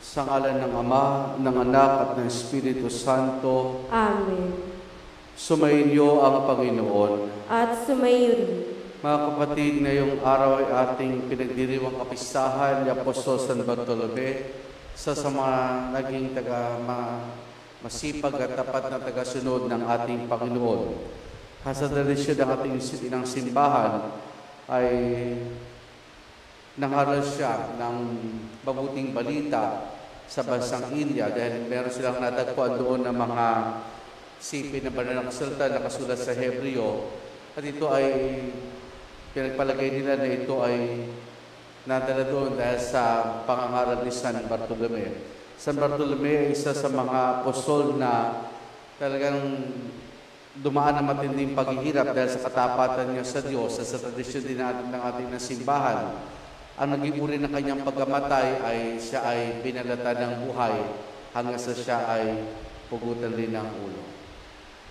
Sa ngalan ng Ama, ng Anak at ng Espiritu Santo. Amen. Sumainyo ang Panginoon. At sumayo rin. Mga kapatid, ngayong araw ay ating pinagdiriwang kapistahan ni Apostol San Bartolome, sa mga naging masipag at tapat na tagasunod ng ating Panginoon. Sa tradisyon ng ating inang simbahan ay nangaral siya ng mabuting balita sa bansang India dahil meron silang natagpuan doon ng mga sipin na banal na kasulatan na nakasulat sa Hebreo, at ito ay pinagpalagay nila na ito ay nadala doon dahil sa pangangaral ni San Bartolome. San Bartolome ay isa sa mga apostol na talagang dumaan ng matinding paghihirap dahil sa katapatan niya sa Diyos, sa tradisyon din natin ng ating simbahan. Ang naging uri ng kanyang pagkamatay ay siya ay binalata ng buhay hanggang sa siya ay pugutan din ng ulo.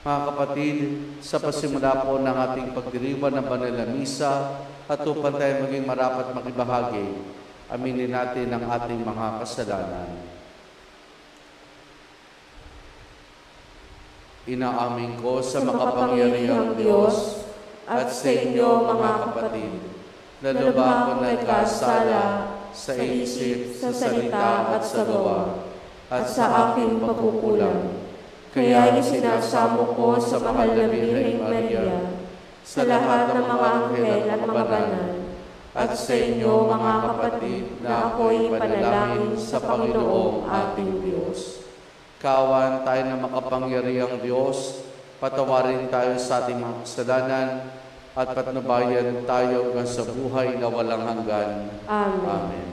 Mga kapatid, sa pasimula po ng ating pagdiriwang ng banal na misa at upang tayo maging marapat makibahagi, aminin natin ang ating mga kasalanan. Inaamin ko sa makapangyarihang Diyos at sa inyo mga kapatid, na lubha ko nagkasala sa isip, sa salita at sa gawa, at sa aking pagkukulang. Kaya isinasamo ko sa mahal na Birheng Maria, sa lahat ng mga anghel at mga banal, at sa inyo mga kapatid, na ako'y panalangin sa Panginoong ating Diyos. Kawan tayo ng makapangyarihang Diyos, patawarin tayo sa ating mga kasalanan, at patnubayan tayo hanggang sa buhay na walang hanggan. Amen. Amen.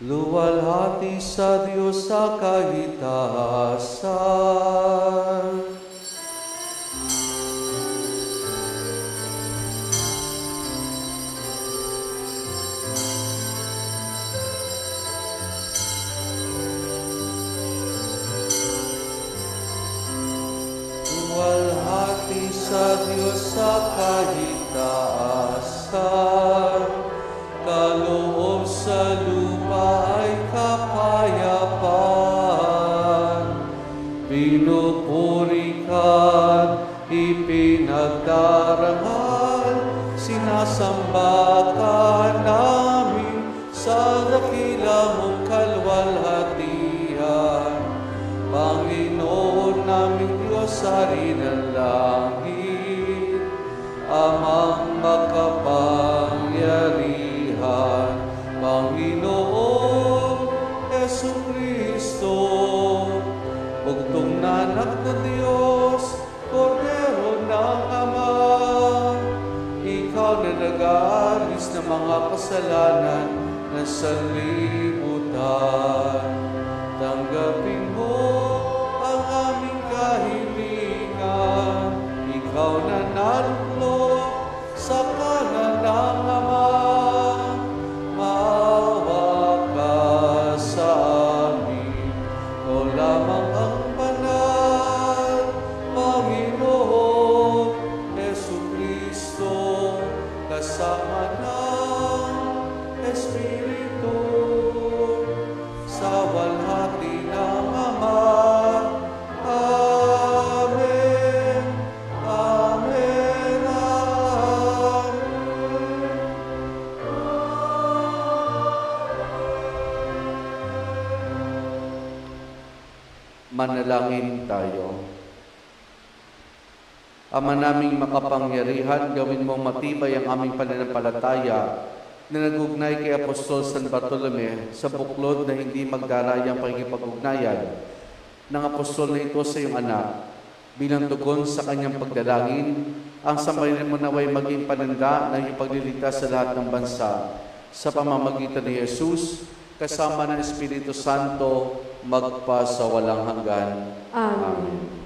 Luwalhati sa Diyos sa kahitasan. Luwalhati sa Diyos sa kahitasan, kaloob sa lupa ay kapayapaan. Pinupuri ka, ipinagdarangal, sinasamba ka namin sa dakila mong kalwalhatian. Panginoon naming Diyos, Hari ng langit, Amang makapangyarihan, Panginoon Jesucristo, bugtong na anak ng Diyos, Kordero ng Ama, ikaw na nag-aalis ng mga kasalanan ng sanlibutan. Tanggapin mo ang Manalangin tayo. Ama naming makapangyarihan, gawin mong matibay ang aming pananampalataya na nagugnay kay Apostol San Bartolome sa buklod na hindi magdarayang pakikipag-ugnayan ng apostol na ito sa iyong anak. Bilang tugon sa kanyang pagdalangin, ang sambayanan mo naway maging pananda na ipagliligtas sa lahat ng bansa sa pamamagitan ni Jesus, kasama ng Espiritu Santo, magpa sa walang hanggan. Amen.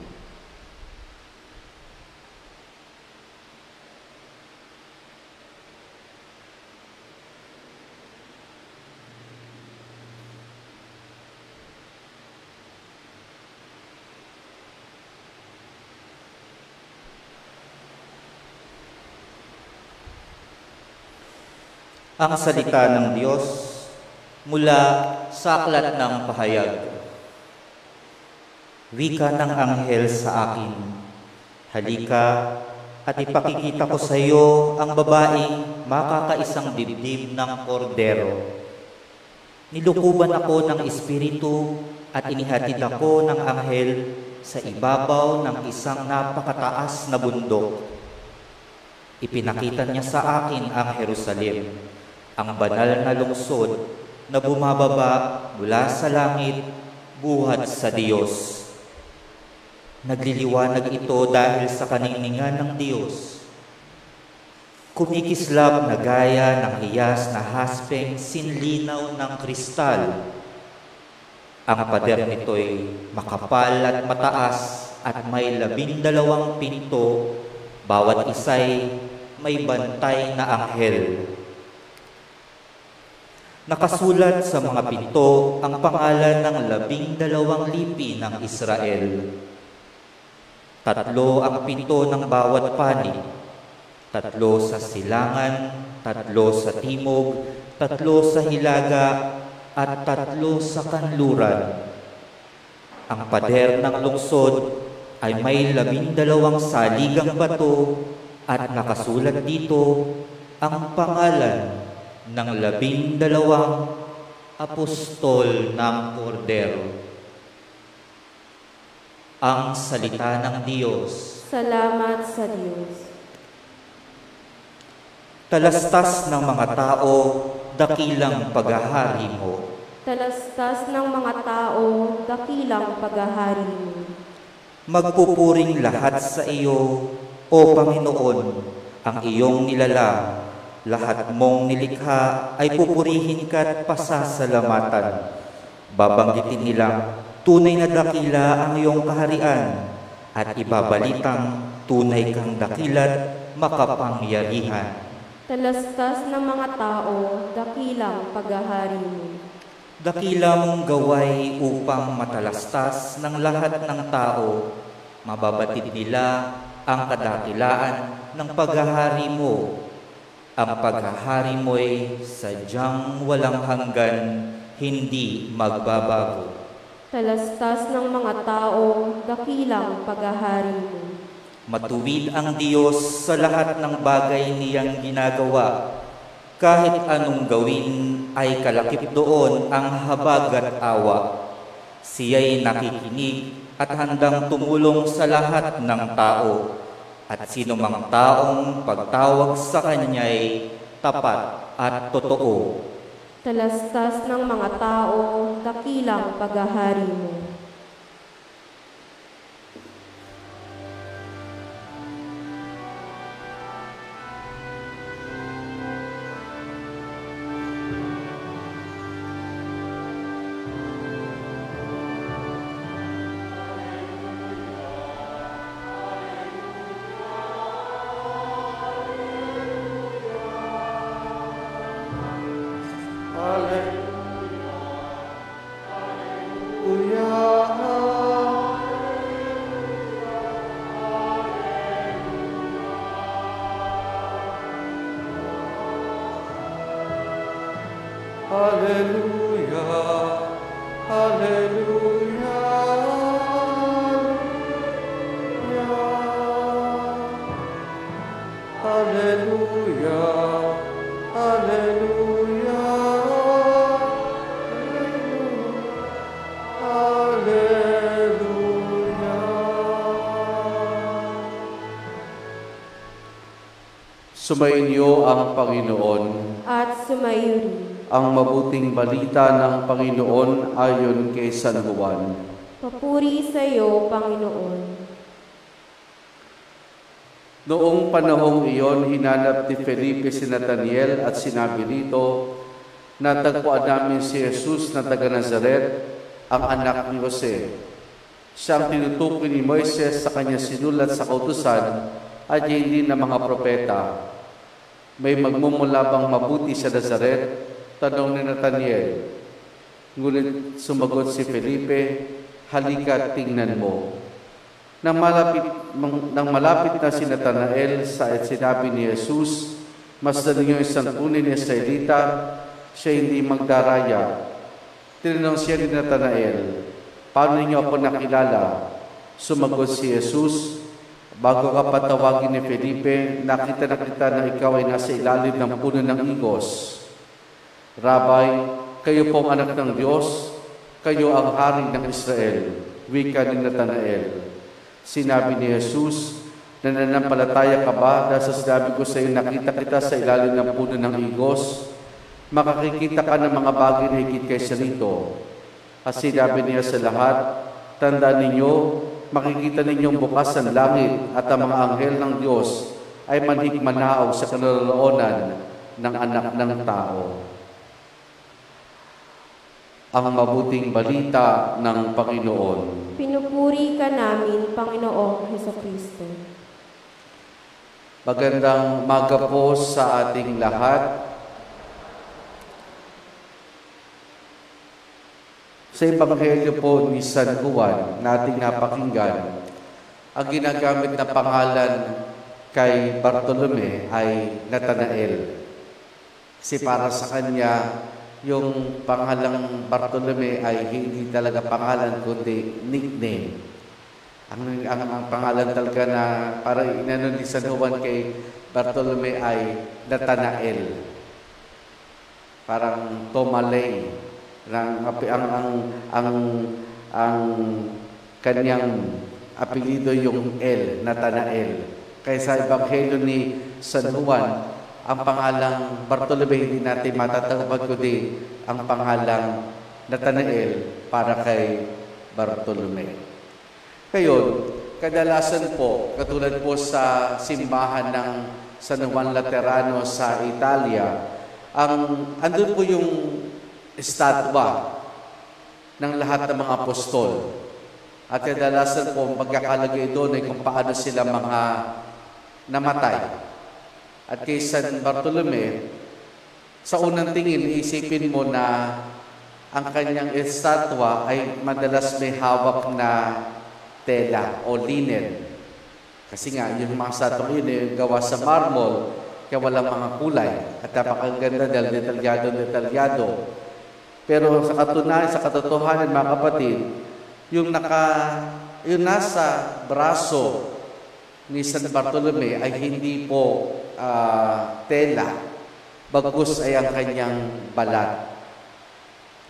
Ang salita ng Diyos mula sa aklat ng pahayag. Wika ng anghel sa akin, halika at ipakikita ko sa iyo ang babaeng makakaisang dibdib ng kordero. Nilukuban ako ng espiritu at inihatid ako ng anghel sa ibabaw ng isang napakataas na bundok. Ipinakita niya sa akin ang Jerusalem, ang banal na lungsod na bumababa mula sa langit, buhat sa Diyos. Nagliliwanag ito dahil sa kaningningan ng Diyos. Kumikislap na gaya ng hiyas na haspeng sinlinaw ng kristal. Ang pader nito'y makapal at mataas at may 12 pinto, bawat isa'y may bantay na anghel. Nakasulat sa mga pinto ang pangalan ng 12 lipi ng Israel. 3 ang pinto ng bawat panig, 3 sa silangan, 3 sa timog, 3 sa hilaga, at 3 sa kanluran. Ang pader ng lungsod ay may 12 saligang bato at nakasulat dito ang pangalan ng 12 apostol ng Kordero. Ang salita ng Diyos. Salamat sa Diyos. Talastas ng mga tao, dakilang paghahari mo. Talastas ng mga tao, dakilang paghahari mo. Magpupuring lahat sa iyo, O Panginoon, ang iyong nilalang. Lahat mong nilikha ay pupurihin ka at pasasalamatan. Babanggitin nilang tunay na dakila ang iyong kaharian at ibabalitang tunay kang dakila't makapangyarihan. Talastas ng mga tao, dakilang paghahari mo. Dakila mong gaway upang matalastas ng lahat ng tao. Mababatid nila ang kadakilaan ng paghahari mo. Ang paghahari mo'y sadyang walang hanggan, hindi magbabago. Talastas ng mga tao, dakilang paghahari mo. Matuwid ang Diyos sa lahat ng bagay niyang ginagawa. Kahit anong gawin ay kalakip doon ang habag at awa. Siya'y nakikinig at handang tumulong sa lahat ng tao. At sino mang taong pagtawag sa Kanya'y tapat at totoo. Talastas ng mga tao, dakilang paghahari mo. Hallelujah, hallelujah, hallelujah, hallelujah, hallelujah, hallelujah. Sumainyo ang Panginoon. At sumayo rin. Ang mabuting balita ng Panginoon ayon kay San Juan. Papuri sa iyo, Panginoon. Noong panahong iyon, hinanap ni Felipe si Nathaniel at sinabi rito, natagpuan namin si Jesus na taga Nazaret, ang anak ni Jose. Siyang tinutukoy ni Moises sa kanya sinulat sa kautusan at hindi na mga propeta. May magmumula bang mabuti sa Nazaret? Tanong ni Nathaniel. Ngunit sumagot si Felipe, halika tingnan mo. Nang malapit na si Nathanael sa sinabi ni Jesus, masdan niyo isang tunay na Israelita, siya hindi magdaraya. Tinanong siya ni Nathanael, paano niyo ako nakilala? Sumagot si Jesus, bago ka patawagin ni Felipe, nakita na kita na ikaw ay nasa ilalim ng puno ng igos. Rabay, kayo pong anak ng Diyos, kayo ang hari ng Israel, wika ni Nathanael. Sinabi ni Jesus, nananampalataya ka ba dahil sa sinabi ko sa iyo, nakita kita sa ilalim ng puno ng igos? Makakikita ka ng mga bagay na higit kaysa rito. At sinabi niya sa lahat, tandaan ninyo, makikita ninyong bukas ang langit at ang mga anghel ng Diyos ay manhik-manaog sa kinaroroonan ng anak ng tao. Ang mabuting balita ng Panginoon. Pinupuri ka namin, Panginoong Hesukristo. Magandang umaga po sa ating lahat. Sa Ebanghelyo po ni San Juan nating napakinggan, ang ginagamit na pangalan kay Bartolome ay Nathanael. Kasi para sa kanya, yung pangalang Bartolome ay hindi talaga pangalan kundi nickname. Ang pangalan talaga na para inano ni San Juan kay Bartolome ay Nathanael. Parang Tomalay. Ang kanyang apelyido yung Nathanael. Kaya sa Ebanghelyo ni San Juan, ang pangalang Bartolome hindi natin matatagpag kundi ang pangalang Nathanael para kay Bartolome. Ngayon, kadalasan po, katulad po sa simbahan ng San Juan Laterano sa Italia, andun po yung estatwa ng lahat ng mga apostol. At kadalasan po, magkakalagay doon ay kung paano sila mga namatay. At kay San Bartolome, sa unang tingin, isipin mo na ang kanyang estatwa ay madalas may hawak na tela o linen. Kasi nga, yung mga estatwa yun ay gawa sa marmol, kaya walang mga kulay. At napakaganda dahil detalyado. Pero sa katunayan, sa katotohanan, mga kapatid, yung nasa braso ni San Bartolome ay hindi po tela, bagkus ay ang kanyang balat.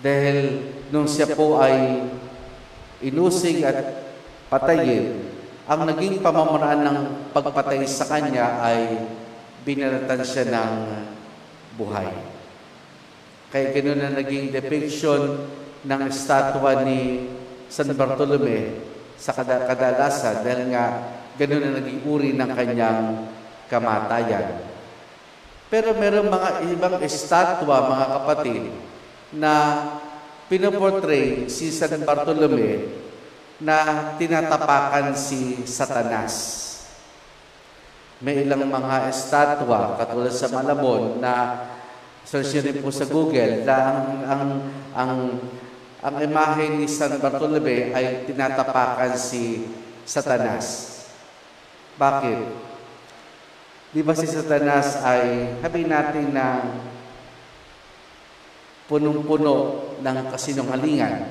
Dahil nung siya po ay inusig at patayin, ang naging pamamaraan ng pagpatay sa kanya ay binalatan siya ng buhay. Kaya ganoon na naging depiction ng estatwa ni San Bartolome sa kadalasan dahil nga ganoon na naging uri ng kanyang kamatayan. Pero meron mga ibang estatwa, mga kapatid, na pinoportray si San Bartolome na tinatapakan si Satanas. May ilang mga estatwa, katulad sa Malabon, na search rin po sa Google, na ang imahe ni San Bartolome ay tinatapakan si Satanas. Bakit? Di ba si Satanas ay, sabihin natin na punong-puno ng kasinungalingan.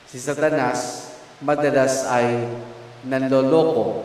Si Satanas madalas ay nanloloko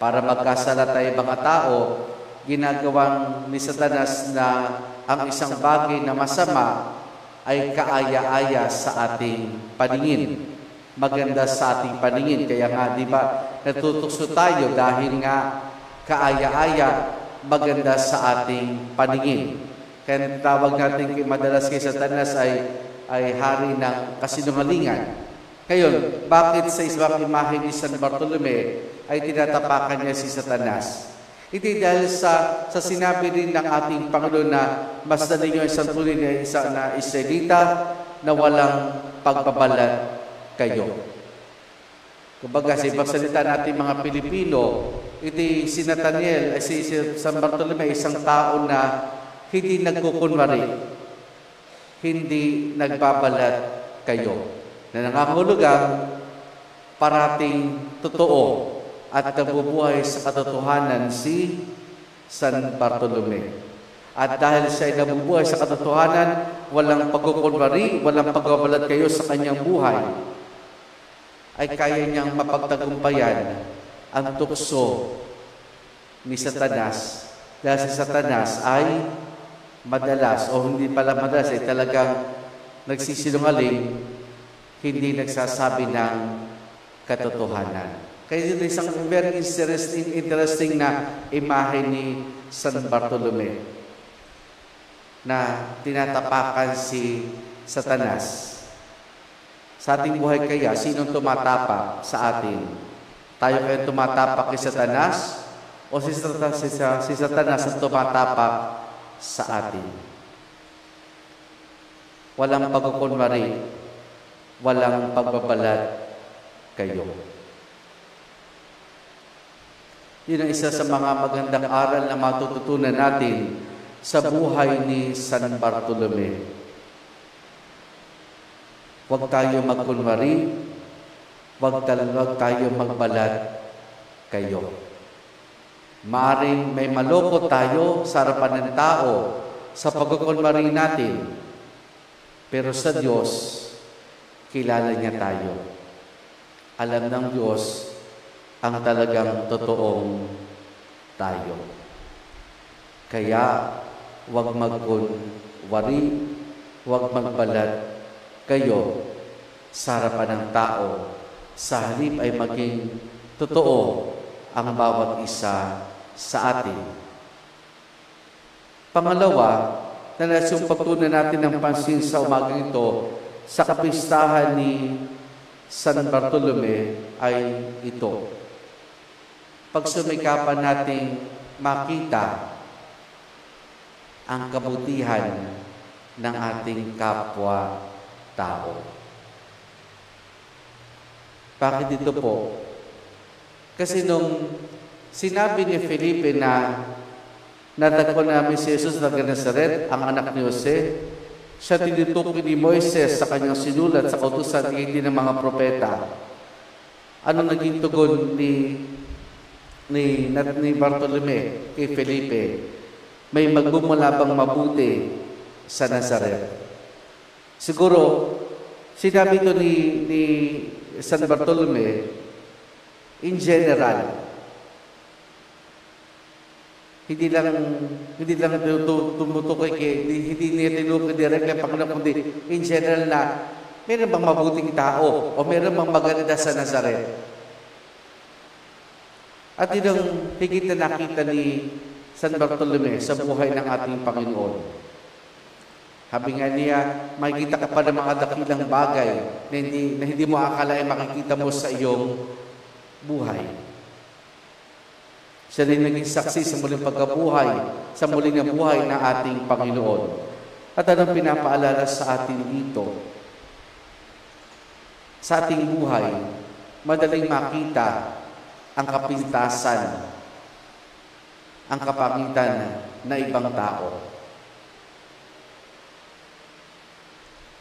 para magkasalatay mga tao. Ginagawang ni Satanas na ang isang bagay na masama ay kaaya-aya sa ating paningin. Maganda sa ating paningin. Kaya nga, di ba, natutukso tayo dahil nga kaaya-aya, maganda sa ating paningin. Kaya tawag natin madalas kay Satanas ay hari ng kasinungalingan. Ngayon, bakit sa isang imahe ni San Bartolome ay tinatapakan niya si Satanas? Hindi dahil sa sinabi rin ng ating Panginoon na mas na ninyo isang tunay na Israelita na walang pagbabalat kayo. Kumbaga, sa ibang salita natin mga Pilipino, si Nathaniel, si San Bartolome, isang tao na hindi nagkukunwari, hindi nagbabalat kayo. Na nangangahulugang parating totoo at nabubuhay sa katotohanan si San Bartolome. At dahil siya ay nabubuhay sa katotohanan, walang pagkukunwari, walang pagbabalat kayo sa kanyang buhay, ay kaya niyang mapagtagumpayan ang tukso ni Satanas. Dahil si Satanas ay madalas, o hindi pala madalas, ay talagang nagsisinungaling, hindi nagsasabi ng katotohanan. Kaya ito isang very interesting na imahe ni San Bartolome na tinatapakan si Satanas. Sa ating buhay kaya, sinong tumatapak sa atin? Tayo kaya tumatapak kay Satanas o si Satanas ang tumatapak sa atin? Walang pagkukunwari, walang pagbabalat kayo. Yun ang isa sa mga magandang aral na matututunan natin sa buhay ni San Bartolome. Huwag tayo magkunwari, huwag tayo magbalat kayo. Maaring may maloko tayo sa harapan ng tao sa pagkukunwari natin, pero sa Diyos, kilala niya tayo. Alam ng Diyos ang talagang totoong tayo. Kaya, huwag magkunwari, huwag magbalat kayo sa harapan ng tao. Sa halip ay maging totoo ang bawat isa sa atin. Pangalawa, na yung pagtunan natin ng pansin sa umagang ito, sa kapistahan ni San Bartolome ay ito. Pagsumikapan nating makita ang kabutihan ng ating kapwa-tao. Bakit ito po? Kasi nung sinabi ni Felipe na natagpo namin si Jesus ng Nazaret, ang anak ni Jose, siya tinutukoy ni Moises sa kanyang sinulat sa kautusan ng mga propeta. Ano naging tugon ni Bartolome kay Felipe? May magmumulabang mabuti sa Nazaret. Siguro, sinabi ito ni San Bartolome in general. Hindi lang tumutukoy hindi niya tinukoy directly ang Panginoon, kundi in general na meron bang mabuting tao o meron bang maganda sa Nazaret. At yun ang higit na nakita ni San Bartolome sa buhay ng ating Panginoon. Sabi nga niya, makikita ka pa ng mga dakilang bagay na hindi mo akalain makikita mo sa iyong buhay. Siya rin naging saksi sa muling pagkabuhay, sa muling na buhay ng ating Panginoon. At anong pinapaalala sa atin dito? Sa ating buhay, madaling makita ang kapintasan, ang kapangitan na ibang tao.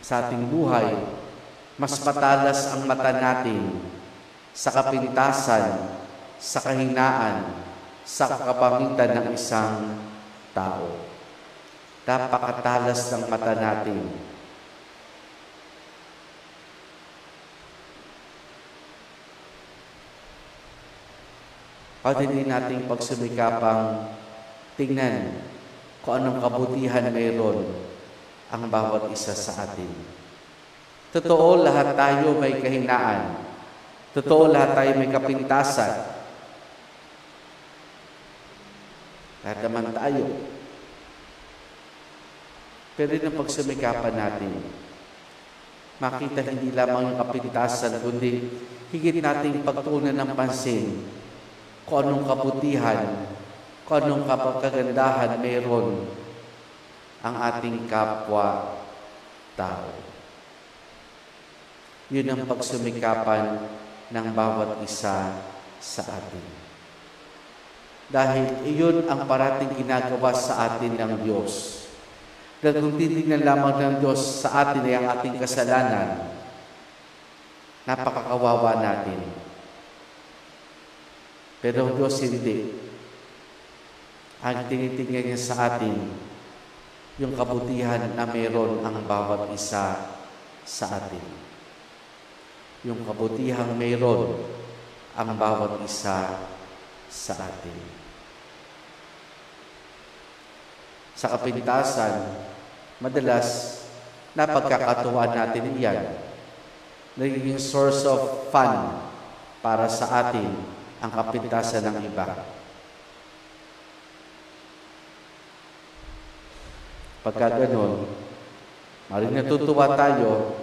Sa ating buhay, mas matalas ang mata natin sa kapintasan, sa kahinaan, sa kapagitan ng isang tao. Napakatalas ng mata natin. At hindi nating pagsumikapang tingnan kung anong kabutihan mayroon ang bawat isa sa atin. Totoo, lahat tayo may kahinaan. Totoo, lahat tayo may kapintasan. Lahat naman tayo. Pero yung pagsumikapan natin, makita hindi lamang yung kapintasan, kundi higit nating pagtuunan ng pansin kung anong kabutihan, kung anong kagandahan mayroon ang ating kapwa-tao. Yun ang pagsumikapan ng bawat isa sa atin. Dahil iyon ang parating ginagawa sa atin ng Diyos. Dahil kung titignan lamang ng Diyos sa atin ay ang ating kasalanan, napakakawawa natin. Pero ang Diyos hindi. Ang tinitingnan niya sa atin, yung kabutihan na mayroon ang bawat isa sa atin. Yung kabutihang mayroon ang bawat isa sa atin. Sa kapintasan, madalas napagkakatuwaan natin iyan. Nagiging source of fun para sa atin ang kapintasan ng iba. Pagka ganun, maring natutuwa tayo,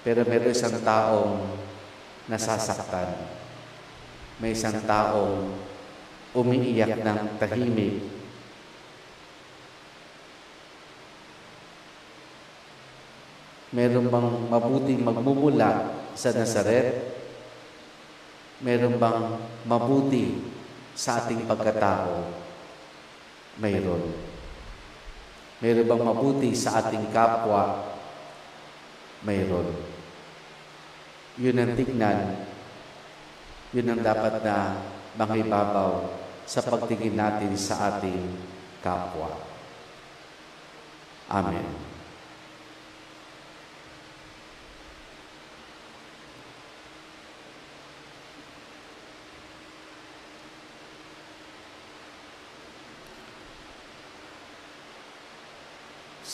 pero meron isang taong nasasaktan. May isang taong umiiyak ng tahimik. Meron bang mabuting magmumula sa Nazaret? Meron bang mabuti sa ating pagkatao? Mayroon. Meron bang mabuti sa ating kapwa? Mayroon. Yun ang tignan. Yun ang dapat na mangibabaw sa pagtingin natin sa ating kapwa. Amen.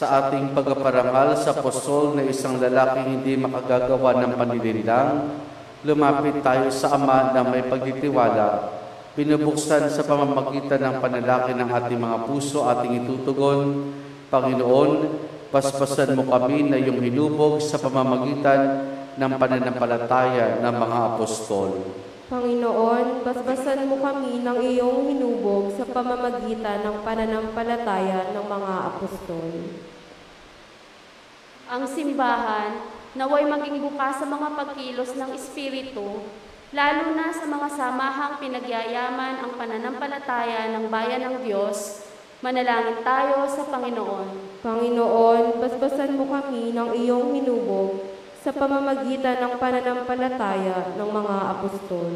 Sa ating pagpaparangal sa apostol na isang lalaking hindi makagagawa ng panlilindang, lumapit tayo sa Ama na may pagtitiwala, binubuksan sa pamamagitan ng panalangin ng ating mga puso, ating itutugon. Panginoon, paspasan mo kami na iyong hinubog sa pamamagitan ng pananampalataya ng mga apostol. Panginoon, basbasan mo kami ng iyong hinubog sa pamamagitan ng pananampalataya ng mga apostol. Ang simbahan, naway maging bukas sa mga pagkilos ng Espiritu, lalo na sa mga samahang pinagyayaman ang pananampalataya ng bayan ng Diyos. Manalangin tayo sa Panginoon. Panginoon, basbasan mo kami ng iyong hinubog sa pamamagitan ng pananampalataya ng mga apostol.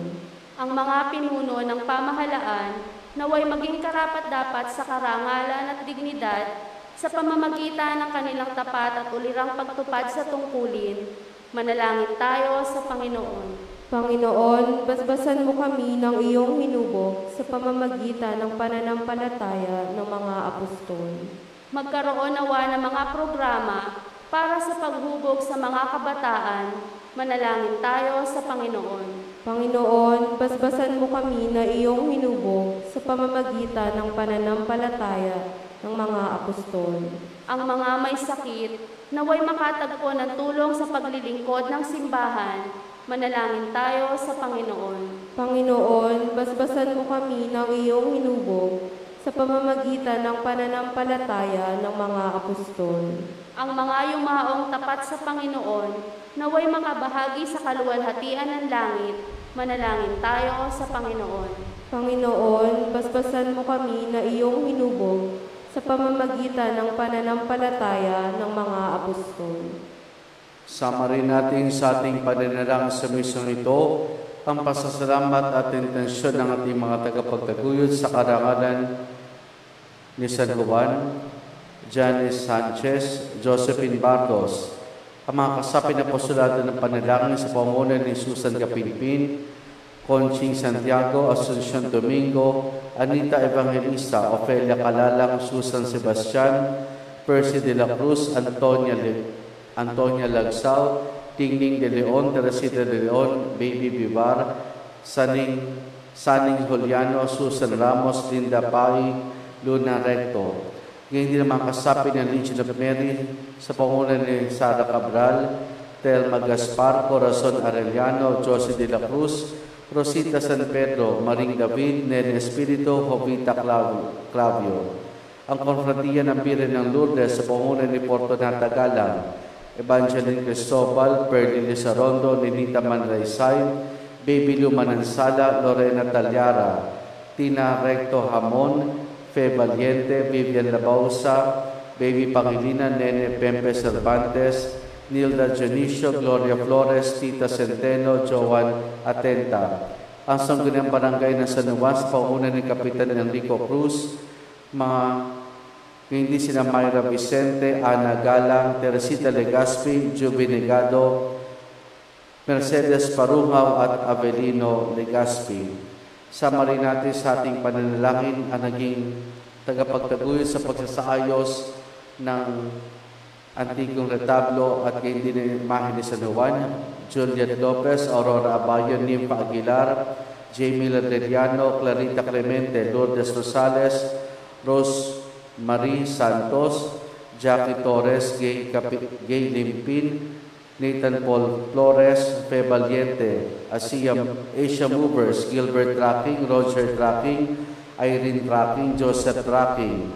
Ang mga pinuno ng pamahalaan naway maging karapat-dapat sa karangalan at dignidad sa pamamagitan ng kanilang tapat at ulirang pagtupad sa tungkulin. Manalangin tayo sa Panginoon. Panginoon, basbasan mo kami ng iyong hinubog sa pamamagitan ng pananampalataya ng mga apostol. Magkaroon nawa ng mga programa para sa paghubog sa mga kabataan. Manalangin tayo sa Panginoon. Panginoon, basbasan mo kami na iyong hinubog sa pamamagitan ng pananampalataya ng mga apostol. Ang mga may sakit, naway makatagpo ng tulong sa paglilingkod ng simbahan. Manalangin tayo sa Panginoon. Panginoon, basbasan mo kami ng iyong hinubog sa pamamagitan ng pananampalataya ng mga apostol. Ang mga yumaong tapat sa Panginoon, naway makabahagi sa kaluwalhatian ng langit. Manalangin tayo sa Panginoon. Panginoon, basbasan mo kami na iyong hinubog sa pamamagitan ng pananampalataya ng mga apostol. Sama rin natin sa ating pananalangin sa misyon ito ang pasasalamat at intensyon ng ating mga tagapagtaguyod sa karangalan ni San Juan, Janice Sanchez, Josephine Bardos, ang mga kasapin na apostolado ng panalangin sa pamunuan ni Susan Kapinpin, Conching Santiago, Asuncion Domingo, Anita Evangelista, Ofelia Calalang, Susan Sebastian, Percy de la Cruz, Antonia Lagsao, Tingning de Leon, Teresita de Leon, Baby Bivar, Saning Saning Juliano, Susan Ramos, Linda Pai, Luna Recto. Ngayon din naman kasapi ng Legion of Mary sa pangunan ni Sara Cabral, Telma Gaspar, Corazon Arellano, Josie de la Cruz, Rosita San Pedro, Maring David, Nene Espiritu, Jovita Clavio. Ang konfratiya ng Biren ng Lourdes sa pangunan ni Fortunata Galang, Evangeline Cristobal, Perly Lizarondo, Ninita Manraysay, Baby Lu Manansala, Lorena Talyara, Tina Recto Hamon, Fe Valiente, Vivian Labausa, Baby Pangilinan, Nene Pempe Cervantes, Nilda Dionisio, Gloria Flores, Tita Centeno, Joan Atenta. Ang Sangguniang Barangay ng San Juan sa pangunan ni Kapitan Enrico Cruz, mga hindi sina Mayra Vicente, Ana Galang, Teresita Legaspi, Juby Negado, Mercedes Parungaw at Avelino Legaspi. Sama rin natin sa ating pananalangin ang naging tagapagtaguyod sa pagsasaayos ng antigong retablo at kayo din ang imahe ni San Juan, Juliet Lopez, Aurora Abayon, Nympha Aguilar, Jamie Ladrillano, Clarita Clemente, Lourdes Rosales, Rose Marie Santos, Jackie Torres, Gay Limpin, Nathan Paul Flores, Fe Valiente, Asia Movers, Gilbert Tracking, Roger Tracking, Irene Tracking, Joseph Tracking,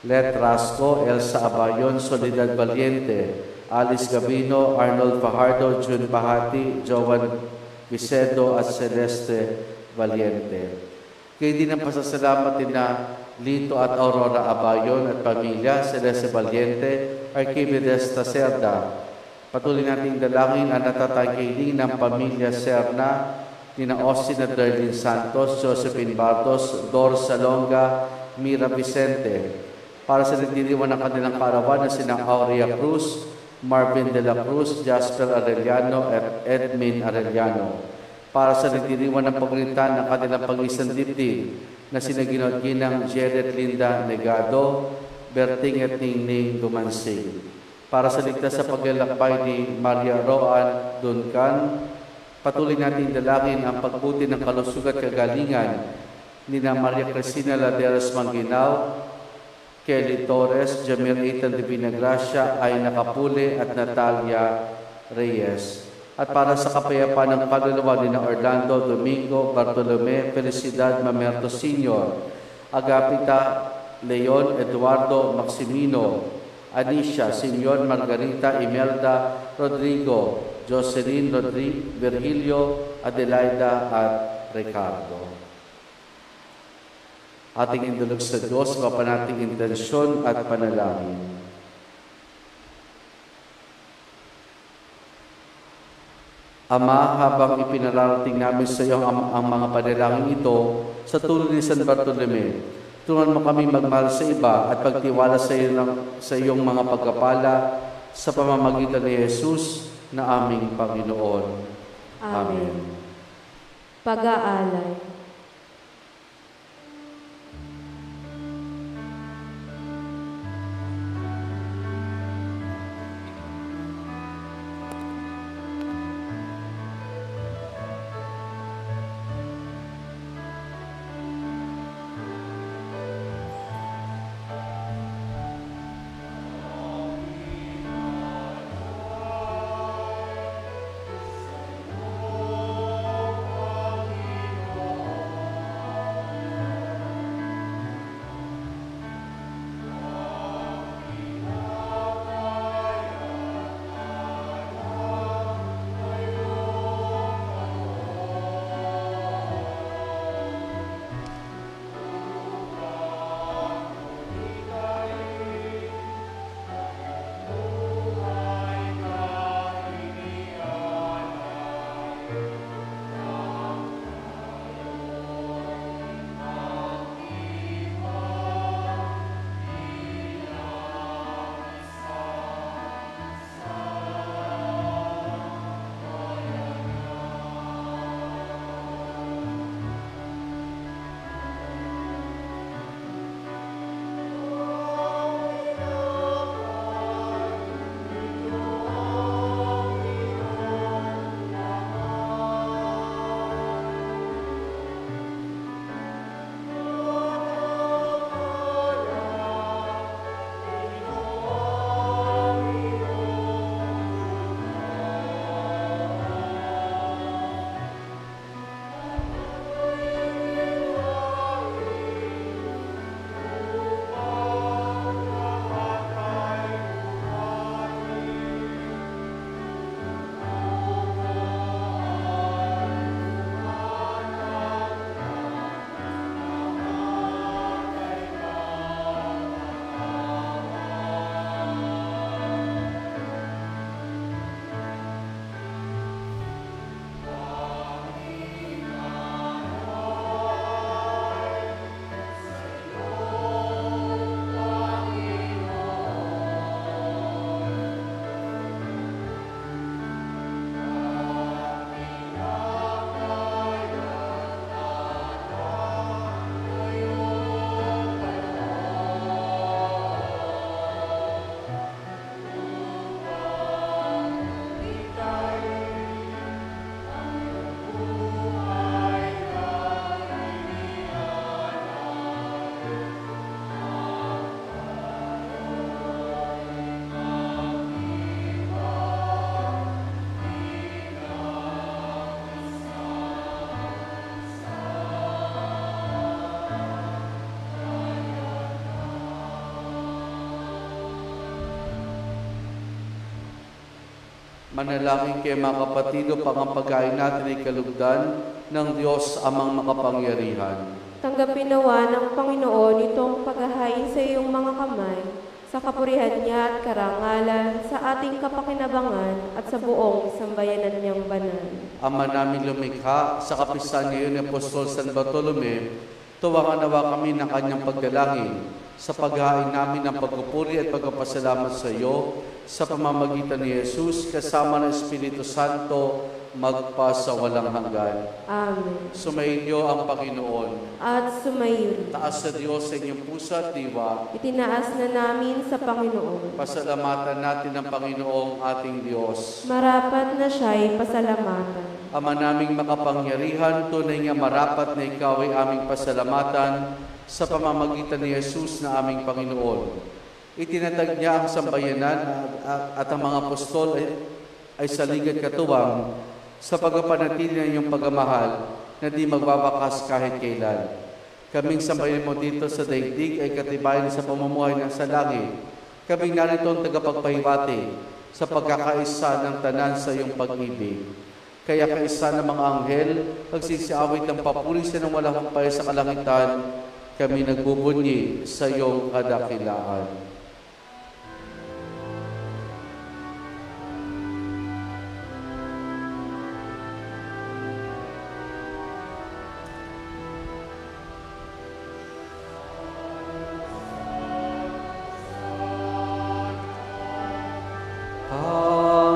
Let Rasco, Elsa Abayon, Soledad Valiente, Alice Gabino, Arnold Fajardo, June Bahati, Joan Vicedo at Celeste Valiente. Kaya din ang pasasalamat din na Lito at Aurora Abayon at pamilya, Celeste Valiente, Archimedes Tacerda. Patuloy nating dalangin ang natatangkiling ng pamilya Serna, nina Austin at Darlene Santos, Josephine Bartos, Dor Salonga, Mira Vicente. Para sa nagdiriwan ng kanilang kaarawan na sina Aurea Cruz, Marvin de la Cruz, Jasper Arellano at Edmin Arellano. Para sa nagdiriwan ng pagrintan ng kanilang pag-isang dibdib na sina Ginang Jared Linda Negado, Berting at Ningning Dumansing. Para sa ligtas sa paglalakbay ni Maria Roan Duncan, patuloy natin dalangin ang pagbuti ng kalusugan at kagalingan ni na Maria Cristina Laderas Manginao, Kelly Torres, Jamir Ethan de Vinagracia, Aina Capule at Natalia Reyes. At para sa kapayapaan ng kaluluwa ni na Orlando Domingo, Bartolome, Felicidad Mamerto Sr., Agapita Leon Eduardo Maximino, Anisha, Simeon, Margarita, Imelda, Rodrigo, Jocelyn, Virgilio, Adelaida at Ricardo. Ating indulog sa Diyos, mapanating intensyon at panalangin. Ama, habang ipinararating namin sa iyo ang mga panalangin ito sa tulong ni San Bartolome, tulungan mo kami magmahal sa iba at pagtiwala sa iyong mga pagkapala sa pamamagitan ni Jesus na aming Panginoon. Amen. Pag-aalay. Manalangin kayo mga kapatid upang ang pagkain natin ay kalugdan ng Diyos amang makapangyarihan. Tanggapin nawa ng Panginoon itong paghahain sa iyong mga kamay, sa kapurihan niya at karangalan, sa ating kapakinabangan at sa buong sambayanan niyang banal. Ama namin lumikha, sa kapistahan ngayon ni Apostol San Bartolome, tuwangan nawa kami ng kanyang pagdalangin sa paghahain namin ng pagpupuri at pagpapasalamat sa iyo sa pamamagitan ni Jesus kasama ng Espiritu Santo magpa sa walang hanggan. Amen. Sumainyo ang Panginoon. At sumayon. Taas sa Diyos sa inyong puso at diwa. Itinaas na namin sa Panginoon. Pasalamatan natin ang Panginoong ating Diyos. Marapat na siya'y pasalamatan. Ama naming makapangyarihan, tunay nga marapat na ikaw ay aming pasalamatan sa pamamagitan ni Jesus na aming Panginoon. Itinatag niya ang sambayanan at ang mga apostol ay saligad katuwang sa pagpapanatili ng iyong pagmamahal na di magbabakas kahit kailan. Kaming sambayan mo dito sa daigdig ay katibayan sa pamumuhay ng sa langit. Kaming narito ang tagapagpahiwati sa pagkakaisa ng tanan sa iyong pag-ibig. Kaya kaisa ng mga anghel, pagsisiawit ng papuri sa ng walang humpay sa kalangitan, kami nagbubunyi sa iyong kadakilaan.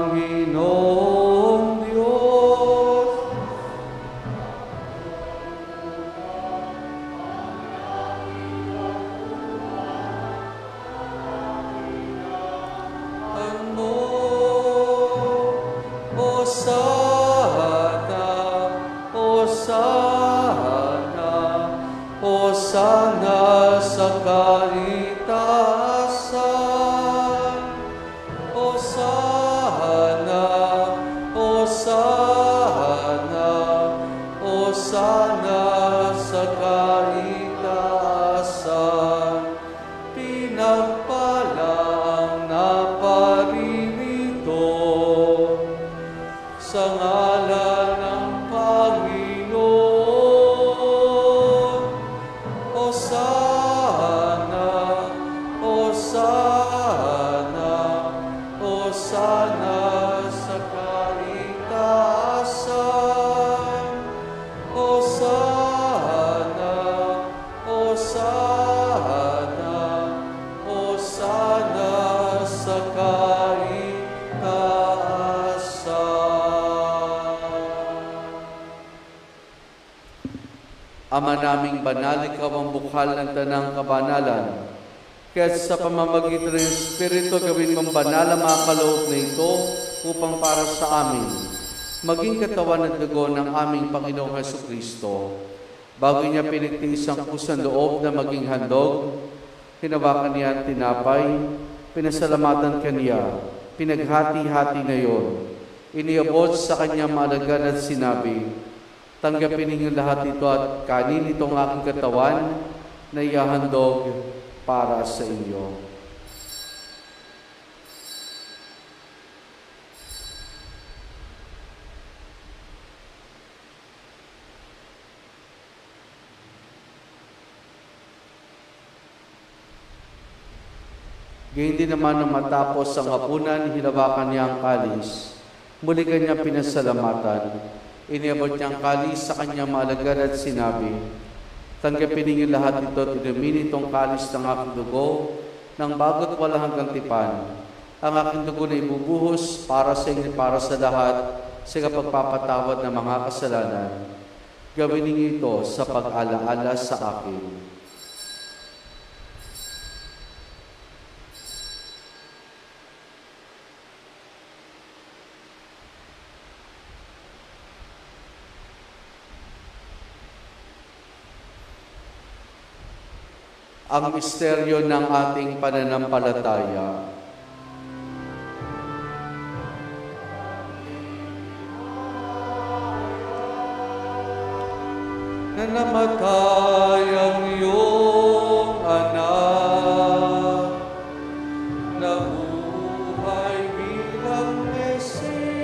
Panginoong Diyos, ano, Hosana, Hosana, Hosana sa kaitaasan. Hosana, Hosana, Hosana sa kaitaasan. Pinagpala ang naparirito sa ngalan ng Panginoon. Hosana, Hosana, Hosana sa kaitaasan. Hosana, Hosana, Hosana sa kaitaasan. Ama naming banal, ikaw ang bukal ng tanang kabanalan. Kaya sa pamamagitan ng Espiritu, gawin mong banal ang mga kaloob na ito upang para sa amin, maging katawan at dugo ng aming Panginoong Hesukristo. Bago niya pinigtiis ang kusang loob na maging handog, hinawakan niya ang tinapay, pinasalamatan kaniya, pinaghati-hati na iyon. Iniabot sa kanyang maalagad at sinabi, tanggapin ninyo lahat ito at kanin itong aking katawan na ihahandog para sa inyo. Gayun din naman nang matapos ang hapunan, hinawakan niya ang kalis. Muli kanya pinasalamatan. Iniabot niya ang kalis sa kanyang maalagad at sinabi, tanggapin ninyo lahat ito at inumin itong kalis ng aking dugo ng bago't walang hanggang tipan. Ang aking dugo na ibubuhos para sa inyo, para sa lahat, sa kapagpapatawad ng mga kasalanan. Gawin ninyo ito sa pag-alaala sa akin. Ang misteryo ng ating pananampalataya. Na namatay ang iyong anak, nabuhay bilang Mesiya.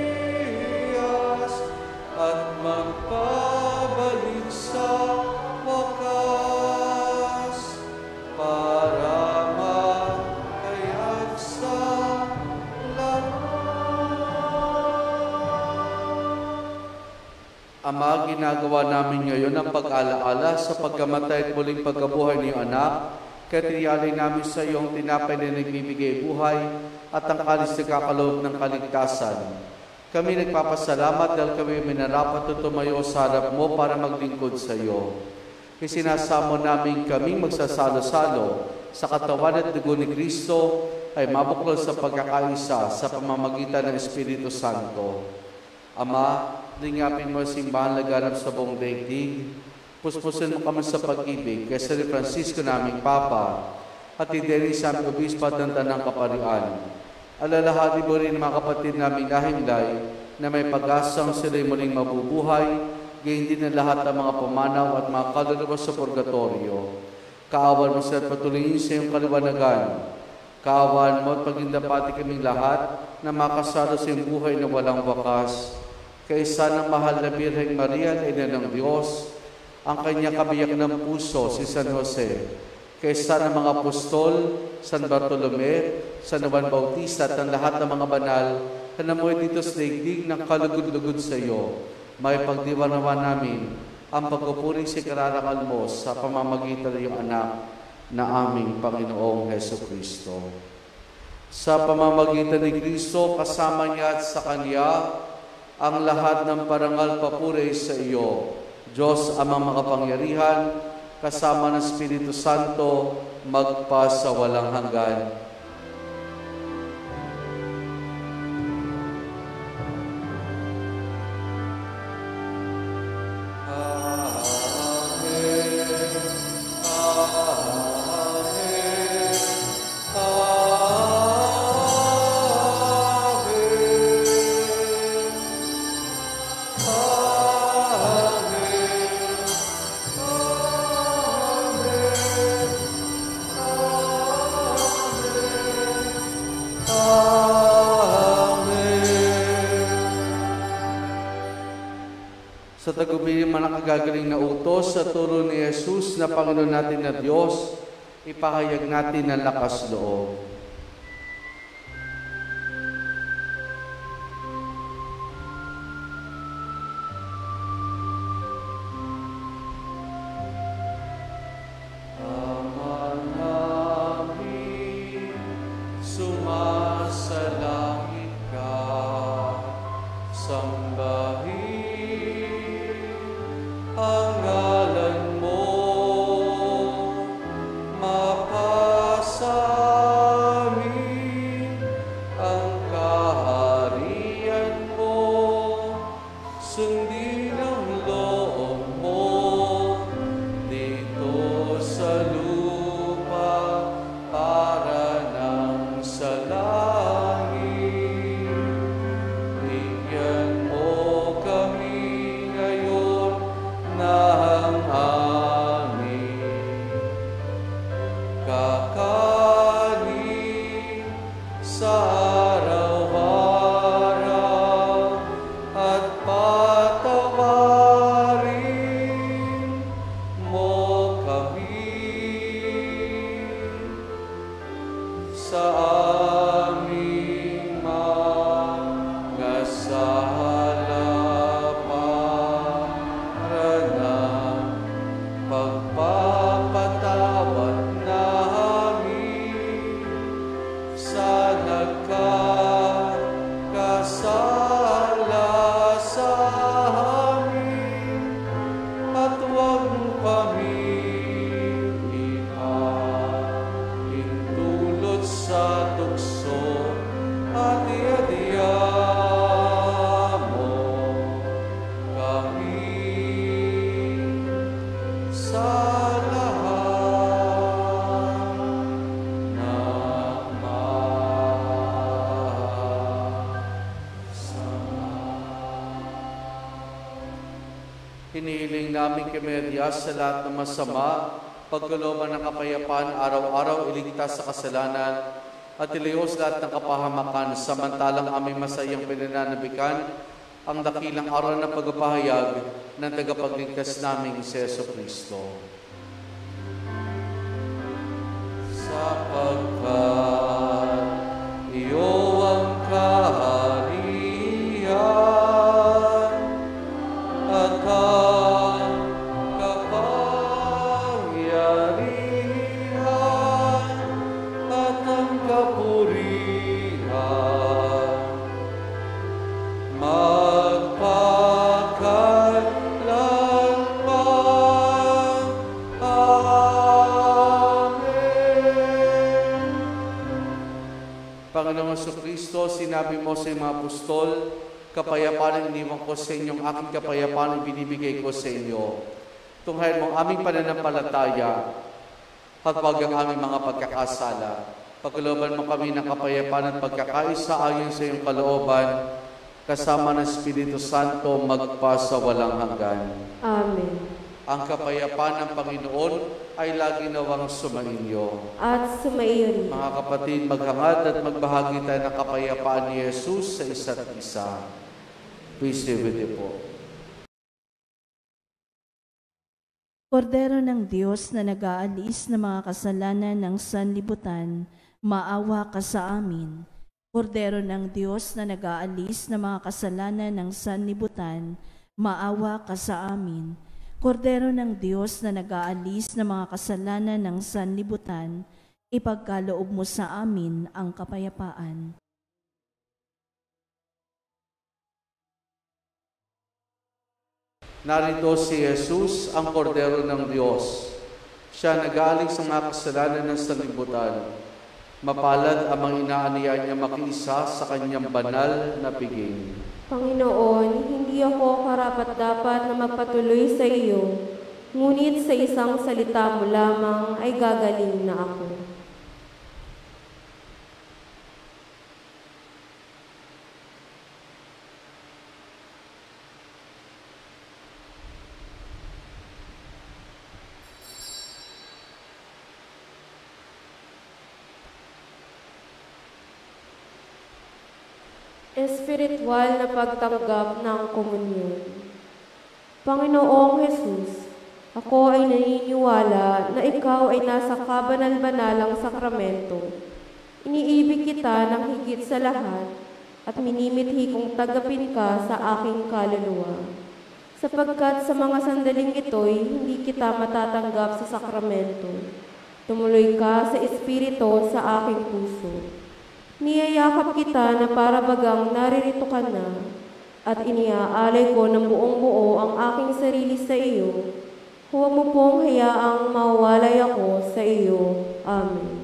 Ama, ginagawa namin ngayon ang pag-alaala sa pagkamatay at muling pagkabuhay ni iyong anak, kaya tiniyalay namin sa iyong tinapay na nagbibigay buhay at ang kalis na kakaloob ng kaligtasan. Kami nagpapasalamat dahil kami minarapat at tumayo sa harap mo para maglingkod sa iyo. Isinasamo namin kaming magsasalo-salo sa katawan at dugo ni Kristo ay mabuklod sa pagkakaisa sa pamamagitan ng Espiritu Santo. Ama, lingapin mo ang simbahan laganap sa buong daigdig. Puspusin mo kami sa pag-ibig kay San Francisco naming Papa at Dennis sa aming Obispo at ng Tanang Kaparian. Alalahanin mo rin mga kapatid naming lahimlay na may pag-asang sila'y muling mabubuhay, gayon din ang lahat ng mga pumanaw at mga kaluluwa sa purgatorio. Kaawan mo sila at patuloyin sa iyong kaliwanagan. Kaawan mo at pagindapati kaming lahat na makasalo sa iyong buhay na walang wakas. Kaisa ng mahal na Birheng Maria na Ina ng Diyos, ang kanyang kabiyak ng puso, si San Jose, kaisa ng mga apostol, San Bartolome, San Juan Bautista at ang lahat ng mga banal na namuhay dito sa daigdig ng kalugod-lugod sa iyo. May pagdiwanawa namin ang pagpupuri sa kararangal mo sa pamamagitan ng iyong anak na aming Panginoong Heso Kristo. Sa pamamagitan ni Kristo, kasama niya at sa Kanya, ang lahat ng parangal papuri sa iyo, Diyos Amang makapangyarihan, kasama ng Espiritu Santo, magpa sa walang hanggan. Sa tagubilin man ang kagagaling na utos sa turo ni Jesus na Panginoon natin na Diyos, ipahayag natin ang lakas loob. Ama namin, sumasalangit ka, sambahin ang ngalan mo, mapasa amin ang kaharian mo, sundin ang loob mo dito sa lupa para nang sa langit. Bigyan mo kami ngayon ng aming kakanin sa araw-araw at patawarin mo kami sa aming mga sala pagpapatawad namin sa nagkakasala sa amin, at huwag mo kaming ihintulot sa tukso at iadya mo kami sa lahat ng masama. Hinihiling namin kay Maria sa lahat ng masama, pagkalooban ng kapayapaan, araw-araw iligtas sa kasalanan, at ilayos lahat ng kapahamakan, samantalang aming masayang pinananabikan ang dakilang araw ng pagpapahayag ng tagapagligtas naming si Jesu Kristo. Sapagkat iyo ang kaharian at Kristo, sinabi mo sa iyong mga apostol, kapayapaan iniwan ko sa inyong aking kapayapaan binibigay ko sa inyo. Tunghayan mo aming pananampalataya, pagpag ang aming mga pagkakasala. Pagkalooban mo kami ng kapayapaan at pagkakaisa ayon sa iyong kalooban, kasama ng Espiritu Santo magpa sa walang hanggan. Amen. Ang kapayapaan ng Panginoon ay lagi nawang sumainyo. At sumaiyo rin. Mga kapatid, maghangad at magbahagi tayo ng kapayapaan ni Jesus sa isa't isa. Please stay with you po. Kordero ng Diyos na nag-aalis ng mga kasalanan ng sanlibutan, maawa ka sa amin. Kordero ng Diyos na nag-aalis ng mga kasalanan ng sanlibutan, maawa ka sa amin. Kordero ng Diyos na nag-aalis ng mga kasalanan ng sanlibutan, ipagkaloob mo sa amin ang kapayapaan. Narito si Jesus, ang Kordero ng Diyos. Siya nag-aalis ng mga kasalanan ng sanlibutan. Mapalad ang mga inaaniya niya makiisa sa kanyang banal na piging. Panginoon, hindi ako karapat-dapat na magpatuloy sa iyo, ngunit sa isang salita mo lamang ay gagaling na ako. Espiritual na pagtanggap ng komunyon. Panginoong Jesus, ako ay naniniwala na ikaw ay nasa kabanal-banalang sakramento. Iniibig kita ng higit sa lahat at minimithi kong tagapin ka sa aking kaluluwa. Sapagkat sa mga sandaling ito'y hindi kita matatanggap sa sakramento. Tumuloy ka sa Espiritu sa aking puso. Niyayakap kita na para bagang naririto ka na at iniaalay ko ng buong buo ang aking sarili sa iyo. Huwag mo pong hayaang mawalay ako sa iyo. Amen.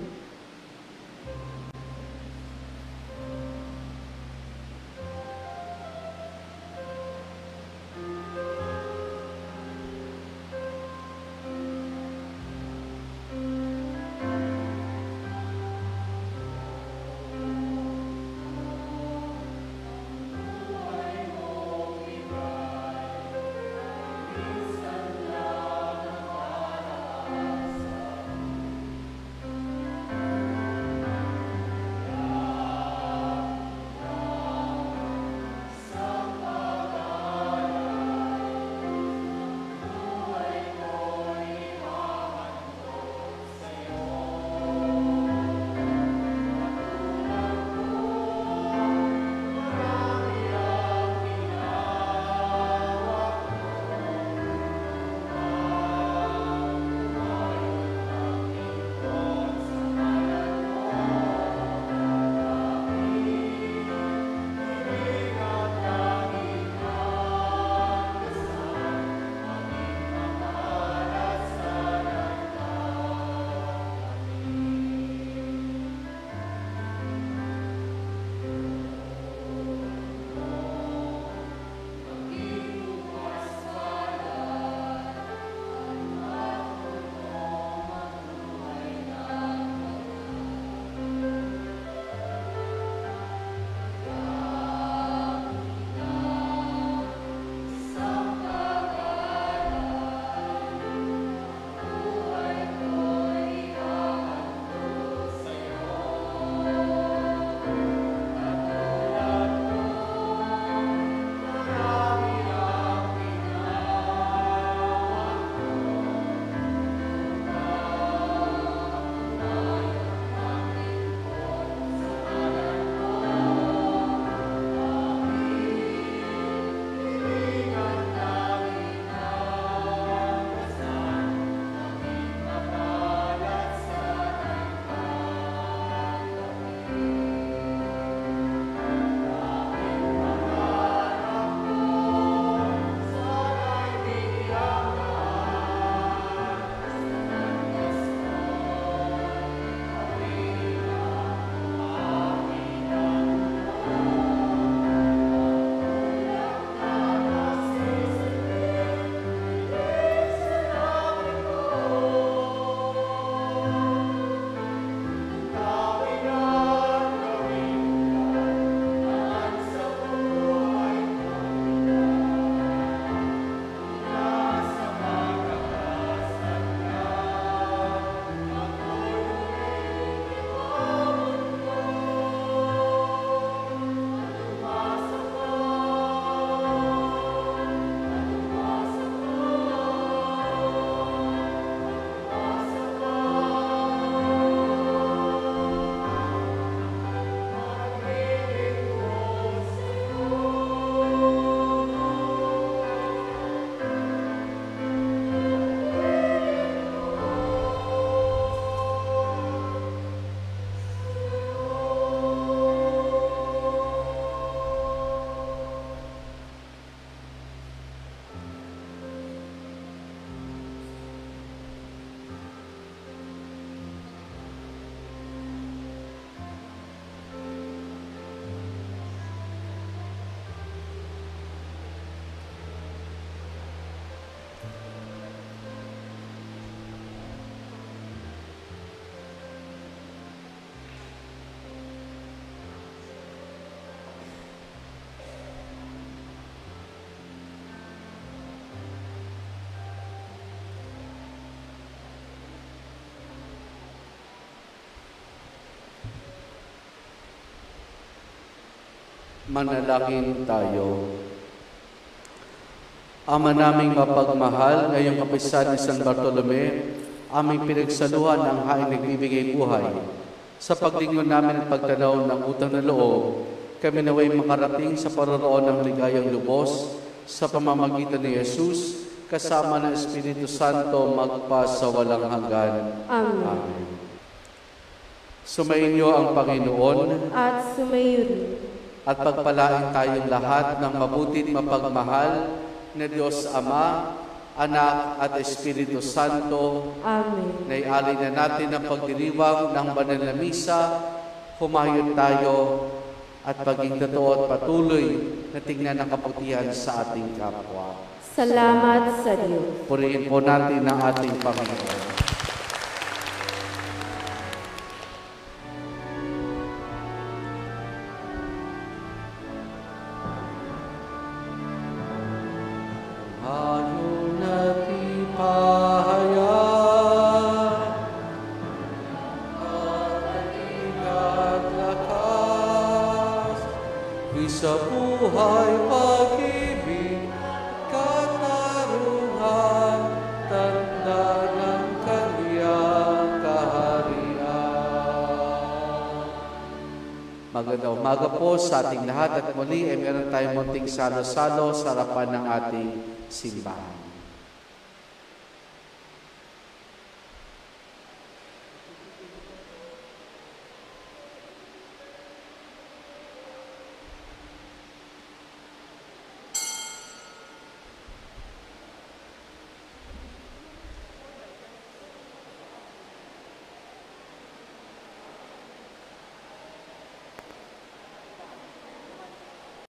Manalangin tayo. Ama naming mapagmahal, ngayong kapisan ni San Bartolome, aming pinagsaluhan ng haing nagbibigay buhay. Sa paglingon namin at pagtanaw ng utang na loob, kami naway makarating sa paroroon ng ligayang lubos sa pamamagitan ni Jesus, kasama ng Espiritu Santo magpasawalang hanggan. Amen. Amen. Sumainyo ang Panginoon At sumayo rin. at pagpalain tayong lahat ng mabuti't mapagmahal na Diyos Ama, Anak at Espiritu Santo. Amen. Naialay na natin ang pagdiriwang ng banal na misa, humayon tayo at paging totoo at patuloy na tingnan ang kabutihan sa ating kapwa. Salamat sa Diyos. Purihin po natin ang ating Panginoon. Hayo natin pahayag at ingat lakas, sa buhay pag-ibig, katarungan, tanda ng Kanyang kaharian. Magandang umaga po sa ating lahat at muli ay meron tayong munting salo-salo sa harapan ng ating simbahan.